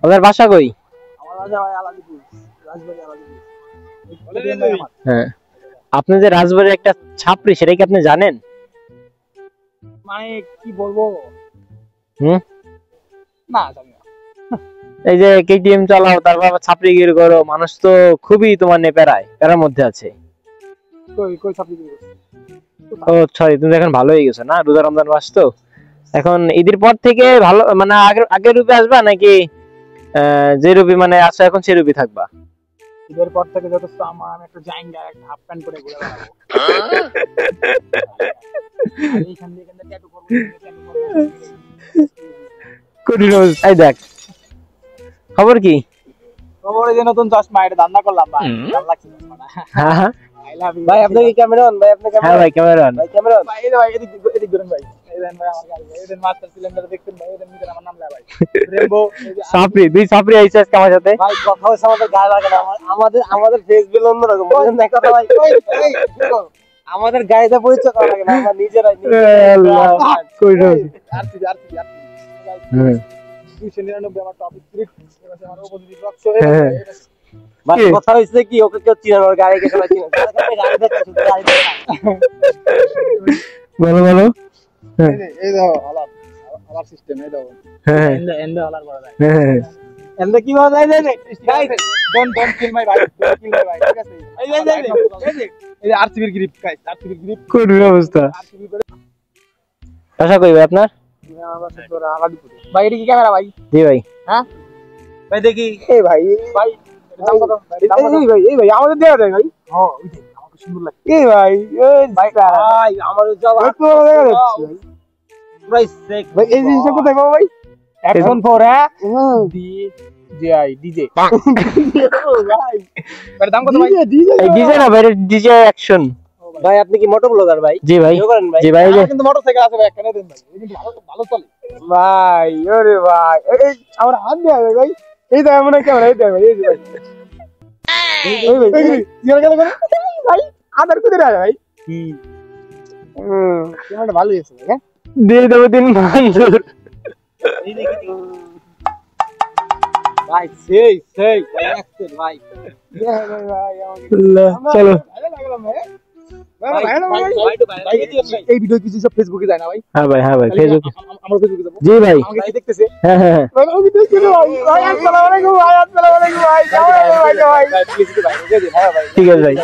আপনার বাসা কই? আমার বাসা ভাই আলাদিপুর, রাজবাড়ী আলাদিপুর। হ্যাঁ, আপনি যে রাজবাড়ির একটা ছাপড়ি সেটা কি আপনি জানেন? মানে কি বলবো, হুম, না জানি না। এই যে কেটিএম চালাও তারপর আবার ছাপড়িগিরি করো, মানুষ তো খুবই তোমার প্যারার মধ্যে আছে। কই কই ছাপড়ি কি করছে? ও সরি, তুমি এখন ভালো হয়ে গেছো না, রোজা রমজান মাস তো। এখন ঈদের পর থেকে ভালো মানে আগের রূপে আসবা নাকি যে রূপে মানে আছো এখন সে রূপে থাকবা? ঈদের পর থেকে যথেষ্ট আমার, আমি একটা জাইঙ্গা একটা হাফ প্যান্ট পরে ঘুরে বেড়াবো। আর এইখান দিয়ে এখান থেকে ট্যাটু করবো, ট্যাটু করবো। কঠিন অবস্থা। এই দেখ খবর কি? খবরে যে নতুন চশমা এটা ধান্দা করলাম ভাই, ভালো লাগছে চশমাটা। হ্যাঁ হ্যাঁ আই লাভ ইউ ভাই আপনি কি ক্যামেরাম্যান? ভাই আপনি হ্যাঁ ভাই ক্যামেরাম্যান। ভাই ক্যামেরাম্যান? ভাই, এই যে ভাই এদিক ধরুন ভাই, এই দেন ভাই আমার গাড়ি, এই দেন মাস্টার সিলিন্ডার দেখছেন ভাই, এই দেন নিচে আমার নাম লেখা ভাই রেমবো। এই যে সাপড়ি, দুই সাপড়ি আইছে আজকে আমার সাথে। ভাই কথা হচ্ছে আমাদের গায়ে লাগে না, আমাদের ফেস বিল অন্যরকম, বুঝলেন না কথা ভাই? এই, আমাদের গায়েতে পরিচয় করা লাগে না, আমরা নিজেরাই আল্লাহ, কই রো। আরসি 299 আমার টপিক স্ক্রিপ্ট, এবারে আমার উপস্থিত বক্স। ভাই কথা হইছে কি, ওকে কেউ চিনে না, ওর গায়ে কে সবাই চিনে, গাড়ি দেখে শুধু গাড়ি দেখে। বলো বলো। এই দাও আলার সিস্টেম, এই দাও হ্যাঁ এন্ড আলার করা যায়। হ্যাঁ এন্ড কি বলা যায় জানেন? গাইস ডোন্ট কিল মাই ভাই, ডোন্ট কিল মাই ভাই, ঠিক আছে? এই যে আরসিবির গ্রিপ গাইস, আরসিবির গ্রিপ, কঠিন অবস্থা। আরসিবি করে আশা করি ভাই আপনার। আমার তোরা আলাদিপুর ভাই। এটা কি ক্যামেরা ভাই? জি ভাই। হ্যাঁ ভাই দেখি এই ভাই দাম কত? এই ভাই আমাদের দেওয়া যায় ভাই। হ্যাঁ ওই যে আমাকে সুন্দর লাগে এই ভাই ভাই আমার জব প্রাইস চেক ভাই। এই জিনিসটা কোথায় পাবো ভাই? এখন ফর হ্যাঁ ডিজে ভাই, এর দাম কত ভাই? এই ডিজে না ভাই, ডিজে অ্যাকশন। ভাই আপনি কি মোটর ব্লগার ভাই? জি ভাই। ভিডিও করেন ভাই? জি ভাই। আমার কিন্তু মোটরসাইকেল আছে ভাই, একটা দেন ভাই, এই কিন্তু ভালো ভালো চলে ভাই ওরে ভাই এই আমার হাত দেয়া ভাই, এই দেখো এমন ক্যামেরা, এই দেখো ভাই, এই যে ভাই এই ভাই গেল ভাই আধার কোথায় আছে ভাই? ক্যামেরাটা ভালো হয়েছে ভাই। হ্যাঁ দিয়ে দেবো দিন মঞ্জুর। এই দেখি ভাই সেই ভাই আসছে ভাই। ভাই ভাই আমাকে চলো। ভালো লাগলাম ভাই। ভাই এই ভিডিও কিছু সব ফেসবুকে যায় না ভাই? হ্যাঁ ভাই, হ্যাঁ ভাই ফেসবুক। আমরা ফেসবুকে যাবো। জি ভাই। আমাকে কি দেখতেছে? হ্যাঁ হ্যাঁ হ্যাঁ। ভাই আমাকে দেখতেছে ভাই। ভাই আসসালামু আলাইকুম ভাই, আসসালামু আলাইকুম ভাই, কেমন আছেন ভাই? ভাই প্লিজ ভাই, হ্যাঁ ভাই ঠিক আছে ভাই।